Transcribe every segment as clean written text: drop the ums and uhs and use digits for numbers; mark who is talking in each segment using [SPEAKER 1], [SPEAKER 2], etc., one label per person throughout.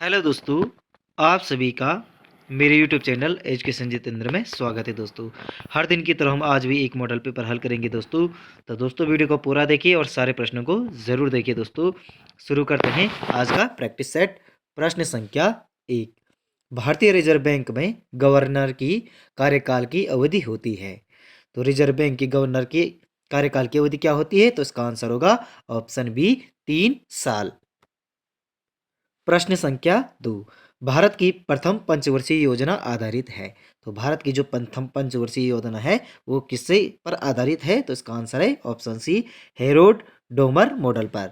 [SPEAKER 1] Hello दोस्तों, आप सभी का मेरे यूट्यूब चैनल एजुकेशन जितेंद्र में स्वागत है दोस्तों। हर दिन की तरह हम आज भी एक मॉडल पेपर हल करेंगे दोस्तों। तो दोस्तों वीडियो को पूरा देखिए और सारे प्रश्नों को ज़रूर देखिए दोस्तों। शुरू करते हैं आज का प्रैक्टिस सेट। प्रश्न संख्या 1। भारतीय रिजर्व बैंक में गवर्नर की कार्यकाल की अवधि होती है। तो रिजर्व बैंक के गवर्नर की कार्यकाल की अवधि क्या होती है? तो इसका आंसर होगा ऑप्शन बी 3 साल। प्रश्न संख्या 2। भारत की प्रथम पंचवर्षीय योजना आधारित है। तो भारत की जो प्रथम पंचवर्षीय योजना है वो किससे पर आधारित है? तो इसका आंसर है option C Harrod Domar model पर।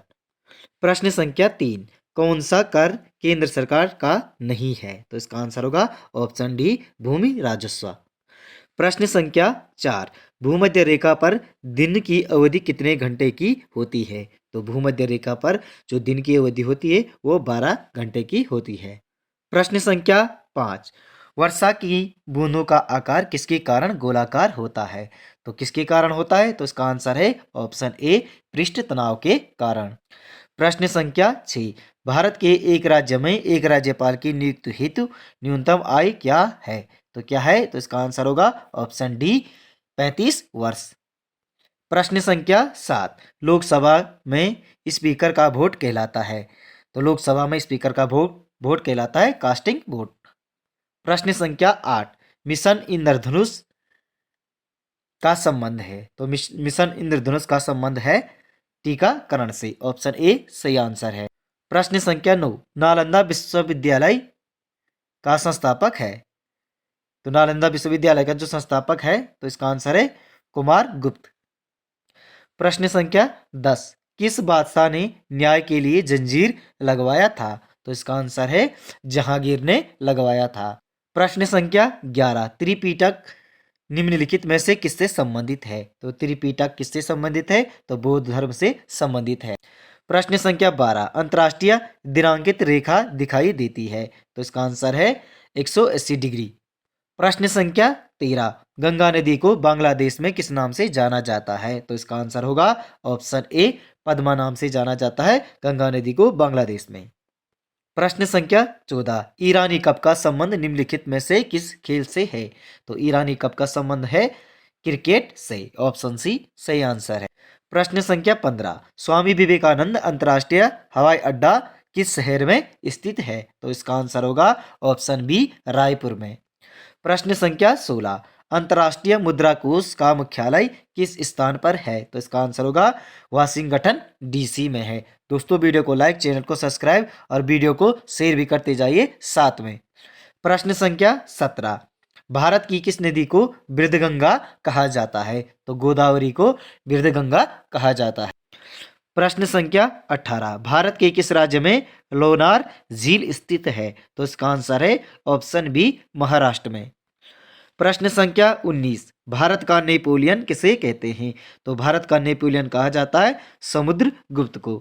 [SPEAKER 1] प्रश्न संख्या 3। कौन सा कर केंद्र सरकार का नहीं है? तो इसका आंसर होगा ऑप्शन डी भूमि राजस्व। प्रश्न संख्या 4। भूमध्य रेखा पर दिन की अवधि कितने घंटे की होती है? तो भूमध्य रेखा पर जो दिन की अवधि होती है वो 12 घंटे की होती है। प्रश्न संख्या 5। वर्षा की बूंदों का आकार किसके कारण गोलाकार होता है? तो किसके कारण होता है? तो इसका आंसर है ऑप्शन ए पृष्ठ तनाव के कारण। प्रश्न संख्या 6। भारत के एक राज्य में एक राज्यपाल की नियुक्ति हेतु न्यूनतम आयु क्या है? तो क्या है? तो इसका आंसर होगा ऑप्शन डी 35 वर्ष। प्रश्न संख्या 7। लोकसभा में स्पीकर का वोट कहलाता है। तो लोकसभा में स्पीकर का वोट वोट कहलाता है कास्टिंग वोट। प्रश्न संख्या 8। मिशन इंद्रधनुष का संबंध है। तो मिशन इंद्रधनुष का संबंध है टीकाकरण से। ऑप्शन ए सही आंसर है। प्रश्न संख्या 9। नालंदा विश्वविद्यालय का संस्थापक है। तो नालंदा विश्वविद्यालय का जो संस्थापक है तो इसका आंसर है कुमार गुप्त। प्रश्न संख्या 10। किस बादशाह ने न्याय के लिए जंजीर लगवाया था? तो इसका आंसर है जहांगीर ने लगवाया था। प्रश्न संख्या 11। त्रिपिटक निम्नलिखित में से किससे संबंधित है? तो त्रिपिटक किससे संबंधित है? तो बौद्ध धर्म से संबंधित है। प्रश्न संख्या 12। अंतर्राष्ट्रीय दिनांकित रेखा दिखाई देती है। तो इसका आंसर है 180 डिग्री। प्रश्न संख्या 13। गंगा नदी को बांग्लादेश में किस नाम से जाना जाता है? तो इसका आंसर होगा ऑप्शन ए पद्मा नाम से जाना जाता है गंगा नदी को बांग्लादेश में। प्रश्न संख्या 14। ईरानी कप का संबंध निम्नलिखित में से किस खेल से है? तो ईरानी कप का संबंध है क्रिकेट से। ऑप्शन सी सही आंसर है। प्रश्न संख्या 15। स्वामी विवेकानंद अंतर्राष्ट्रीय हवाई अड्डा किस शहर में स्थित है? तो इसका आंसर होगा ऑप्शन बी रायपुर में। प्रश्न संख्या 16। अंतर्राष्ट्रीय मुद्रा कोष का मुख्यालय किस स्थान पर है? तो इसका आंसर होगा वाशिंगटन डीसी में है। दोस्तों वीडियो को लाइक, चैनल को सब्सक्राइब और वीडियो को शेयर भी करते जाइए साथ में। प्रश्न संख्या 17। भारत की किस नदी को वृद्धगंगा कहा जाता है? तो गोदावरी को वृद्धगंगा कहा जाता है। प्रश्न संख्या 18। भारत के किस राज्य में लोनार झील स्थित है? तो इसका आंसर है ऑप्शन बी महाराष्ट्र में। प्रश्न संख्या 19। भारत का नेपोलियन किसे कहते हैं? तो भारत का नेपोलियन कहा जाता है समुद्रगुप्त को।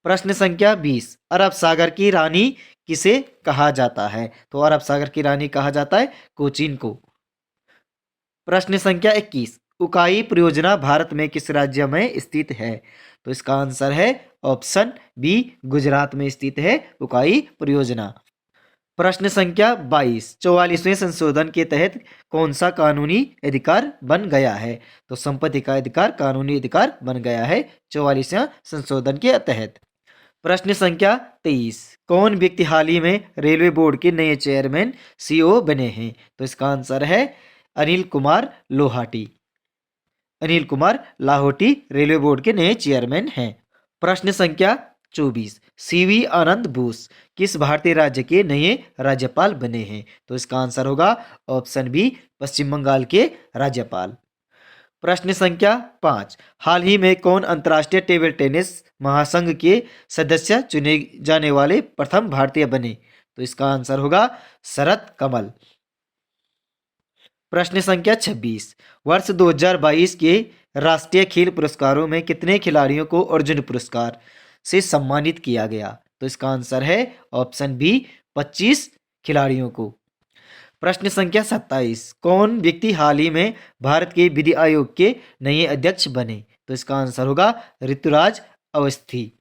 [SPEAKER 1] प्रश्न संख्या 20। अरब सागर की रानी किसे कहा जाता है? तो अरब सागर की रानी कहा जाता है कोचीन को। प्रश्न संख्या 21। उकाई परियोजना भारत में किस राज्य में स्थित है? तो इसका आंसर है ऑप्शन बी गुजरात में स्थित है उकाई परियोजना। प्रश्न संख्या 22। 44वें संशोधन के तहत कौन सा कानूनी अधिकार बन गया है? तो संपत्ति का अधिकार कानूनी अधिकार बन गया है 44वें संशोधन के तहत। प्रश्न संख्या 23। कौन व्यक्ति हाल ही में रेलवे बोर्ड के नए चेयरमैन सीईओ बने हैं? तो इसका आंसर है अनिल कुमार लोहाटी। अनिल कुमार लाहौटी रेलवे बोर्ड के नए चेयरमैन हैं। प्रश्न संख्या 24। सीवी आनंद बोस किस भारतीय राज्य के नए राज्यपाल बने हैं? तो इसका आंसर होगा ऑप्शन बी पश्चिम बंगाल के राज्यपाल। प्रश्न संख्या 5। हाल ही में कौन अंतर्राष्ट्रीय टेबल टेनिस महासंघ के सदस्य चुने जाने वाले प्रथम भारतीय बने? तो इसका आंसर होगा शरद कमल। प्रश्न संख्या 26। वर्ष 2022 के राष्ट्रीय खेल पुरस्कारों में कितने खिलाड़ियों को अर्जुन पुरस्कार से सम्मानित किया गया? तो इसका आंसर है ऑप्शन बी 25 खिलाड़ियों को। प्रश्न संख्या 27। कौन व्यक्ति हाल ही में भारत के विधि आयोग के नए अध्यक्ष बने? तो इसका आंसर होगा ऋतुराज अवस्थी।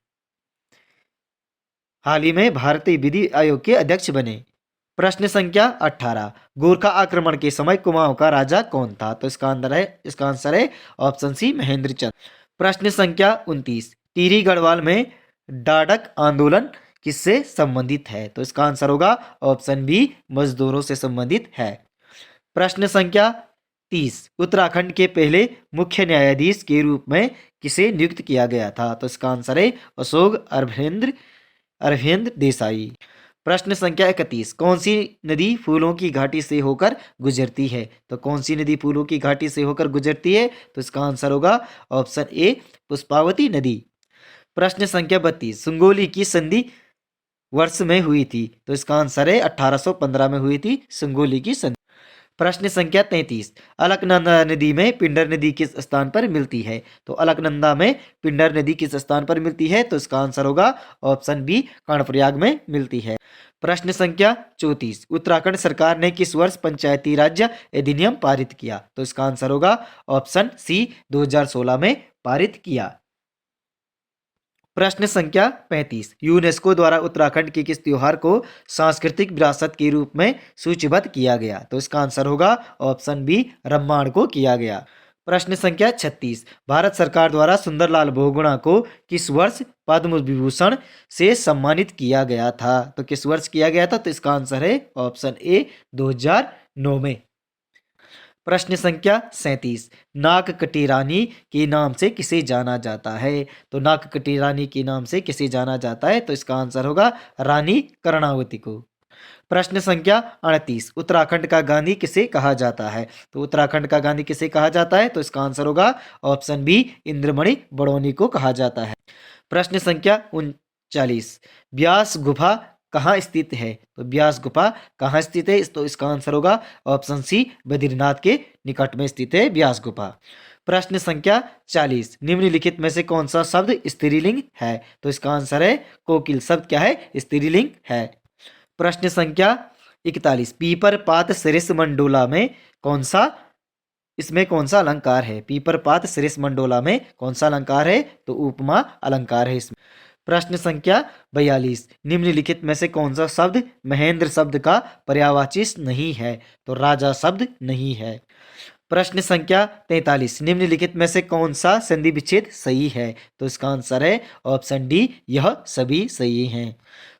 [SPEAKER 1] हाल ही में भारतीय विधि आयोग के अध्यक्ष बने? प्रश्न संख्या 18, गोरखा आक्रमण के समय कुमाऊं का राजा कौन था? तो इसका आंसर है ऑप्शन सी महेंद्र चंद्र। प्रश्न संख्या 29, टिहरी गढ़वाल में डाडक आंदोलन किससे संबंधित है? तो इसका आंसर होगा ऑप्शन बी मजदूरों से संबंधित है। प्रश्न संख्या 30, उत्तराखंड के पहले मुख्य न्यायाधीश के रूप में किसे नियुक्त किया गया था? तो इसका आंसर है अशोक अरविंद देसाई। प्रश्न संख्या 31, कौन सी नदी फूलों की घाटी से होकर गुजरती है? तो कौन सी नदी फूलों की घाटी से होकर गुजरती है? तो इसका आंसर होगा ऑप्शन ए पुष्पावती नदी। प्रश्न संख्या 32, सुंगोली की संधि वर्ष में हुई थी? तो इसका आंसर है 1815 में हुई थी सुंगोली की संधि। प्रश्न संख्या 33, अलकनंदा नदी में पिंडर नदी किस स्थान पर मिलती है? तो अलकनंदा में पिंडर नदी किस स्थान पर मिलती है? तो इसका आंसर होगा ऑप्शन बी कर्णप्रयाग में मिलती है। प्रश्न संख्या 34, उत्तराखंड सरकार ने किस वर्ष पंचायती राज अधिनियम पारित किया? तो इसका आंसर होगा ऑप्शन सी 2016 में पारित किया। प्रश्न संख्या 35, यूनेस्को द्वारा उत्तराखंड के किस त्योहार को सांस्कृतिक विरासत के रूप में सूचीबद्ध किया गया? तो इसका आंसर होगा ऑप्शन बी रामायण को किया गया। प्रश्न संख्या 36, भारत सरकार द्वारा सुंदरलाल बहुगुणा को किस वर्ष पद्म विभूषण से सम्मानित किया गया था? तो किस वर्ष किया गया था? तो इसका आंसर है ऑप्शन ए 2009 में। प्रश्न संख्या 37, नागकटी रानी के नाम से किसे जाना जाता है? तो नागकटी रानी के नाम से किसे जाना जाता है? तो इसका आंसर होगा रानी कर्णावती को। प्रश्न संख्या 38, उत्तराखंड का गांधी किसे कहा जाता है? तो उत्तराखंड का गांधी किसे कहा जाता है? तो इसका आंसर होगा ऑप्शन बी इंद्रमणि बड़ौनी को कहा जाता है। प्रश्न संख्या 39, व्यास गुफा कहाँ स्थित है? तो व्यास गुफा कहाँ स्थित है? तो इसका आंसर होगा ऑप्शन सी बद्रीनाथ के निकट में स्थित है व्यास गुफा। प्रश्न संख्या 40, निम्नलिखित में से कौन सा शब्द स्त्रीलिंग है? तो इसका आंसर है कोकिल शब्द क्या है? स्त्रीलिंग है। प्रश्न संख्या 41, पीपर पात सरिस मंडोला में कौन सा अलंकार है? पीपर पात सरिस मंडोला में कौन सा अलंकार है? तो उपमा अलंकार है इसमें। प्रश्न संख्या 42, निम्नलिखित में से कौन सा शब्द महेंद्र शब्द का पर्यायवाची नहीं है? तो राजा शब्द नहीं है। प्रश्न संख्या 43, निम्नलिखित में से कौन सा संधि विच्छेद सही है? तो इसका आंसर है ऑप्शन डी यह सभी सही हैं।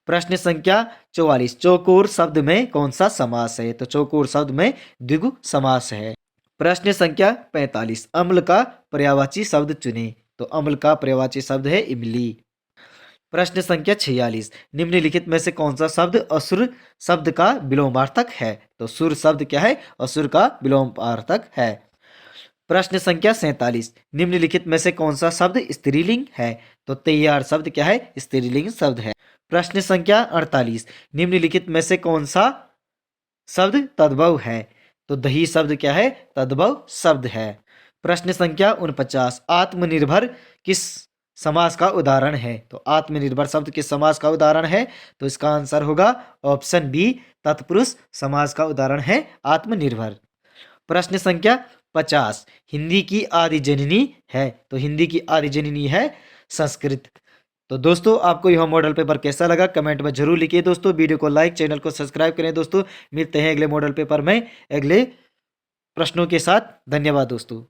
[SPEAKER 1] प्रश्न संख्या 44, चौकोर शब्द में कौन सा समास है? तो चौकोर शब्द में द्विगु समास है। प्रश्न संख्या 45, अम्ल का पर्यायवाची शब्द चुने। तो अम्ल का पर्यायवाची शब्द है इमली। प्रश्न संख्या 46, निम्नलिखित में से कौन सा शब्द असुर शब्द का विलोमार्थक है? तो सुर शब्द क्या है? असुर का विलोमार्थक है। प्रश्न संख्या 47, निम्नलिखित में से कौन सा शब्द स्त्रीलिंग है? तो तैयार शब्द क्या है? स्त्रीलिंग शब्द है। प्रश्न संख्या 48, निम्नलिखित में से कौन सा शब्द तद्भव है? तो दही शब्द क्या है? तद्भव शब्द है। प्रश्न संख्या 49, आत्मनिर्भर किस समास का उदाहरण है? तो आत्मनिर्भर शब्द किस समास का उदाहरण है? तो इसका आंसर होगा ऑप्शन बी तत्पुरुष समास का उदाहरण है आत्मनिर्भर। प्रश्न संख्या 50, हिंदी की आदि जननी है? तो हिंदी की आदि जननी है संस्कृत। तो दोस्तों आपको यह मॉडल पेपर कैसा लगा कमेंट में जरूर लिखिए दोस्तों। वीडियो को लाइक, चैनल को सब्सक्राइब करें दोस्तों। मिलते हैं अगले मॉडल पेपर में अगले प्रश्नों के साथ। धन्यवाद दोस्तों।